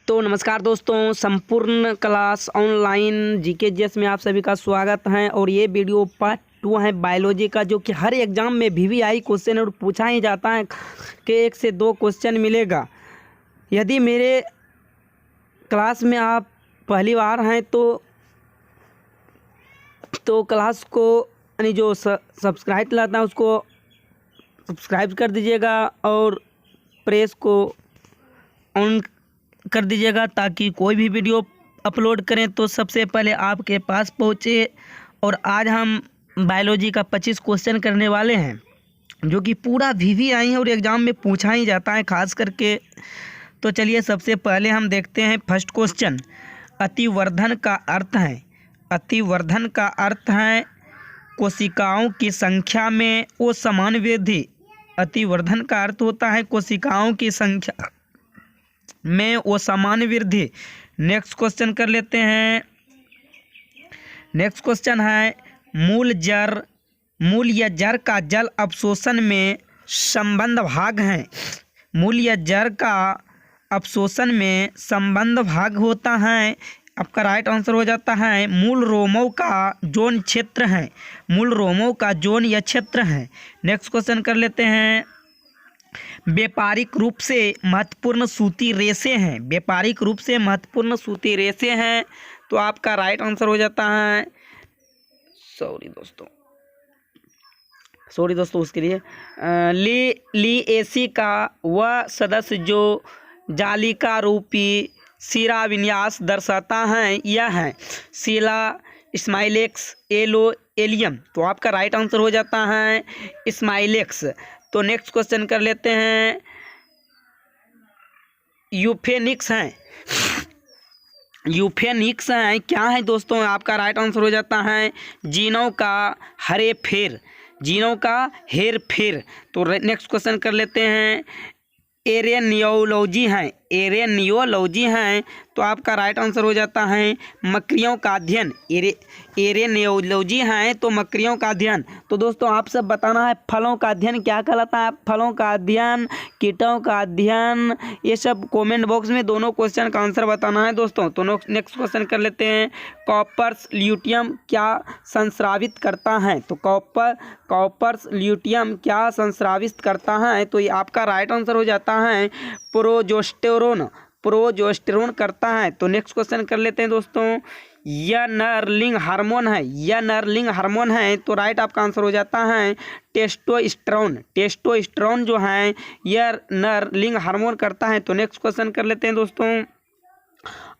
तो नमस्कार दोस्तों, संपूर्ण क्लास ऑनलाइन जीके जीएस में आप सभी का स्वागत है। और ये वीडियो पार्ट 2 है बायोलॉजी का, जो कि हर एग्जाम में वीवीआई क्वेश्चन और पूछा ही जाता है कि 1 से 2 क्वेश्चन मिलेगा। यदि मेरे क्लास में आप पहली बार हैं तो क्लास को यानी जो सब्सक्राइब लाता है उसको सब्सक्राइब कर दीजिएगा और प्रेस को ऑन कर दीजिएगा, ताकि कोई भी वीडियो अपलोड करें तो सबसे पहले आपके पास पहुंचे। और आज हम बायोलॉजी का 25 क्वेश्चन करने वाले हैं, जो कि पूरा वीवीआई है और एग्ज़ाम में पूछा ही जाता है खास करके। तो चलिए सबसे पहले हम देखते हैं फर्स्ट क्वेश्चन। अतिवर्धन का अर्थ है कोशिकाओं की संख्या में असमान वृद्धि। अतिवर्धन का अर्थ होता है कोशिकाओं की संख्या में असमान वृद्धि। नेक्स्ट क्वेश्चन कर लेते हैं। नेक्स्ट क्वेश्चन है मूल या जड़ का जल अवशोषण में संबंध भाग है। मूल या जड़ का अवशोषण में संबंध भाग होता है। आपका राइट आंसर हो जाता है मूल रोमों का जोन क्षेत्र है। मूल रोमों का जोन या क्षेत्र है। नेक्स्ट क्वेश्चन कर लेते हैं। व्यापारिक रूप से महत्वपूर्ण सूती रेशे हैं। व्यापारिक रूप से महत्वपूर्ण सूती रेशे हैं, तो आपका राइट आंसर हो जाता है सॉरी दोस्तों उसके लिए लिएसी का वह सदस्य जो जालिका रूपी सिरा विन्यास दर्शाता है, यह है सिला स्माइलेक्स एलियम। तो आपका राइट आंसर हो जाता है स्माइलेक्स। तो नेक्स्ट क्वेश्चन कर लेते हैं। यूफेनिक्स हैं क्या है दोस्तों? आपका राइट आंसर हो जाता है जीनों का हेर फेर। तो नेक्स्ट क्वेश्चन कर लेते हैं। एरेनियोलॉजी हैं, तो आपका राइट आंसर हो जाता है मकड़ियों का अध्ययन। एरेनियोलॉजी हैं तो मकड़ियों का अध्ययन। तो दोस्तों आप सब बताना है फलों का अध्ययन क्या कहलाता है। फलों का अध्ययन, कीटों का अध्ययन, ये सब कमेंट बॉक्स में दोनों क्वेश्चन का आंसर बताना है दोस्तों। तो नेक्स्ट क्वेश्चन कर लेते हैं। कॉपर्स ल्यूटियम क्या संस्रावित करता है? तो कॉपर्स ल्यूटियम क्या संस्रावित करता है? तो ये आपका राइट आंसर हो जाता है प्रोजेस्टेरोन करता है। तो नेक्स्ट क्वेश्चन कर लेते हैं दोस्तों। यह नरलिंग हार्मोन है, तो राइट आपका आंसर हो जाता है टेस्टोस्टेरोन जो है यह नरलिंग हार्मोन करता है। तो नेक्स्ट क्वेश्चन कर लेते हैं दोस्तों।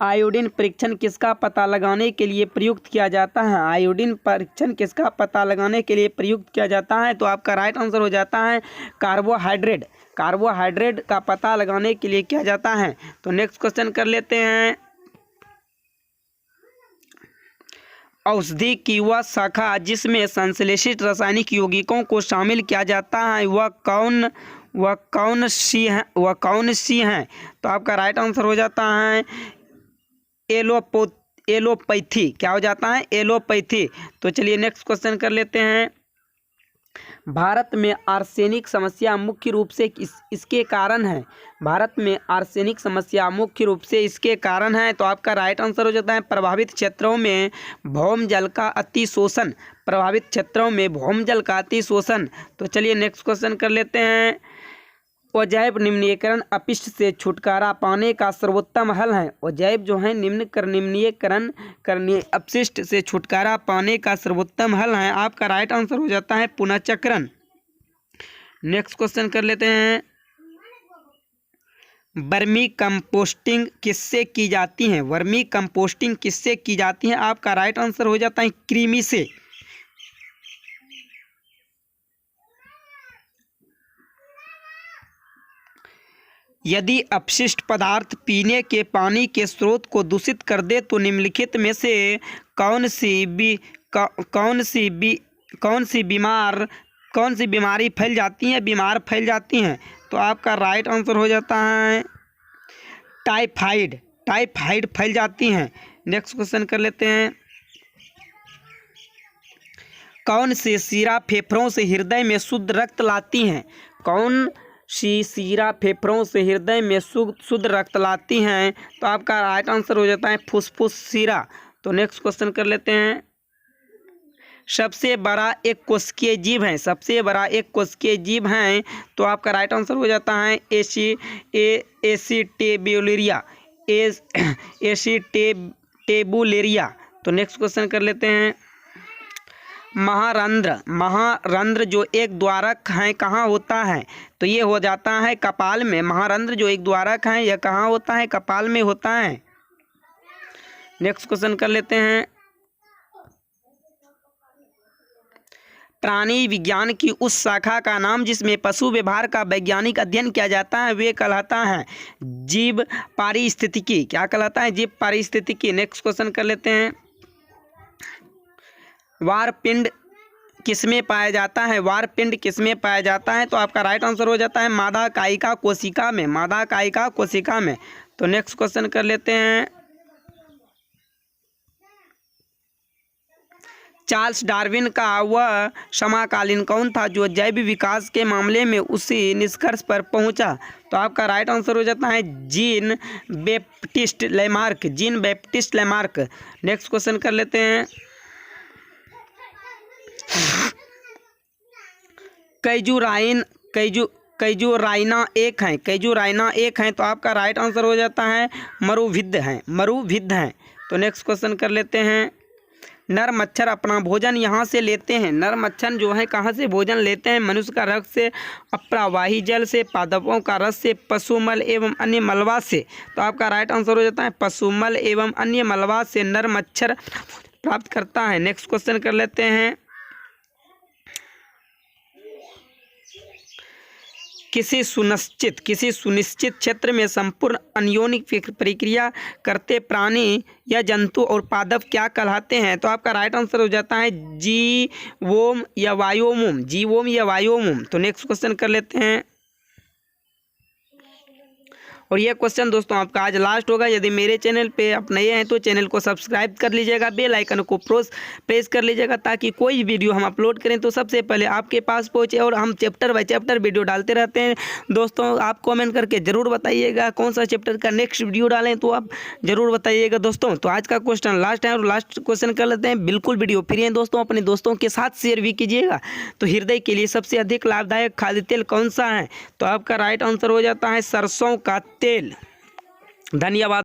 आयोडीन परीक्षण किसका पता लगाने के लिए प्रयुक्त किया जाता है? आयोडीन परीक्षण किसका पता लगाने के लिए प्रयुक्त किया जाता है? तो आपका राइट आंसर हो जाता है कार्बोहाइड्रेट का पता लगाने के लिए किया जाता है। तो नेक्स्ट क्वेश्चन कर लेते हैं। औषधि की वह शाखा जिसमें संश्लेषित रासायनिक यौगिकों को शामिल किया जाता है, वह कौन सी है? तो आपका राइट आंसर हो जाता है एलोपैथी। क्या हो जाता है? एलोपैथी। तो चलिए नेक्स्ट क्वेश्चन कर लेते हैं। भारत में आर्सेनिक समस्या मुख्य रूप से इसके कारण है। भारत में आर्सेनिक समस्या मुख्य रूप से इसके कारण है। तो आपका राइट आंसर हो जाता है प्रभावित क्षेत्रों में भौम जल का अतिशोषण। तो चलिए नेक्स्ट क्वेश्चन कर लेते हैं। अजैव निम्नीकरण अपशिष्ट से छुटकारा पाने का सर्वोत्तम हल है। अजैव जो है निम्नीकरण करने अपशिष्ट से छुटकारा पाने का सर्वोत्तम हल है। आपका राइट आंसर हो जाता है पुनःचक्रण। नेक्स्ट क्वेश्चन कर लेते हैं। वर्मी कंपोस्टिंग किससे की जाती है? आपका राइट आंसर हो जाता है कृमि से। यदि अपशिष्ट पदार्थ पीने के पानी के स्रोत को दूषित कर दे तो निम्नलिखित में से कौन सी बीमारी फैल जाती हैं? तो आपका राइट आंसर हो जाता है टाइफाइड फैल जाती हैं। नेक्स्ट क्वेश्चन कर लेते हैं। कौन सी शिरा फेफड़ों से हृदय में शुद्ध रक्त लाती हैं? कौन शिशिरा फेफड़ों से हृदय में शुद्ध रक्त लाती हैं। तो आपका राइट आंसर हो जाता है फुफ्फुस शिरा। तो नेक्स्ट क्वेश्चन कर लेते हैं। सबसे बड़ा एक कोशिकीय जीव है, सबसे बड़ा एक कोशिकीय जीव है। तो आपका राइट आंसर हो जाता है एसिटेबुलेरिया। तो नेक्स्ट क्वेश्चन कर लेते हैं। महारंध्र जो एक द्वारक है कहाँ होता है? तो ये हो जाता है कपाल में। महारंध्र जो एक द्वारक है यह कहाँ होता है? कपाल में होता है। नेक्स्ट क्वेश्चन कर लेते हैं। प्राणी विज्ञान की उस शाखा का नाम जिसमें पशु व्यवहार का वैज्ञानिक अध्ययन किया जाता है वे कहलाता है जीव पारिस्थितिकी। क्या कहलाता है? जीव पारिस्थितिकी। नेक्स्ट क्वेश्चन कर लेते हैं। वारपिंड किसमें पाया जाता है? वारपिंड किसमें पाया जाता है? तो आपका राइट आंसर हो जाता है मादा कायिका कोशिका में, मादा कायिका कोशिका में। तो नेक्स्ट क्वेश्चन कर लेते हैं। चार्ल्स डार्विन का वह समकालीन कौन था जो जैव विकास के मामले में उसी निष्कर्ष पर पहुंचा? तो आपका राइट आंसर हो जाता है Jean Baptiste Lamarck, Jean Baptiste Lamarck. Next question कर लेते हैं। कैजुराइना एक है, कैजुराइना एक है। तो आपका राइट आंसर हो जाता है मरुभिद्ध है, मरुभिद्ध है। तो नेक्स्ट क्वेश्चन कर लेते हैं। नर मच्छर अपना भोजन यहाँ से लेते हैं। नर मच्छर जो है कहाँ से भोजन लेते हैं? मनुष्य का रक्त से, अप्रवाही जल से, पादपों का रस से, पशुमल एवं अन्य मलबा से। तो आपका राइट आंसर हो जाता है पशुमल एवं अन्य मलबा से नर मच्छर प्राप्त करता है। नेक्स्ट क्वेश्चन कर लेते हैं। किसी सुनिश्चित क्षेत्र में संपूर्ण अन्योनिक प्रक्रिया करते प्राणी या जंतु और पादप क्या कहलाते हैं? तो आपका राइट आंसर हो जाता है जीवोम या वायोमोम, जीवोम या वायोमोम। तो नेक्स्ट क्वेश्चन कर लेते हैं। और यह क्वेश्चन दोस्तों आपका आज लास्ट होगा। यदि मेरे चैनल पे आप नए हैं तो चैनल को सब्सक्राइब कर लीजिएगा, बेल आइकन को प्रेस कर लीजिएगा ताकि कोई वीडियो हम अपलोड करें तो सबसे पहले आपके पास पहुंचे। और हम चैप्टर बाय चैप्टर वीडियो डालते रहते हैं दोस्तों। आप कमेंट करके ज़रूर बताइएगा कौन सा चैप्टर का नेक्स्ट वीडियो डालें, तो आप ज़रूर बताइएगा दोस्तों। तो आज का क्वेश्चन लास्ट है और लास्ट क्वेश्चन कर लेते हैं। बिल्कुल वीडियो फ्री है दोस्तों, अपने दोस्तों के साथ शेयर भी कीजिएगा। तो हृदय के लिए सबसे अधिक लाभदायक खाद्य तेल कौन सा है? तो आपका राइट आंसर हो जाता है सरसों का तेल। धन्यवाद।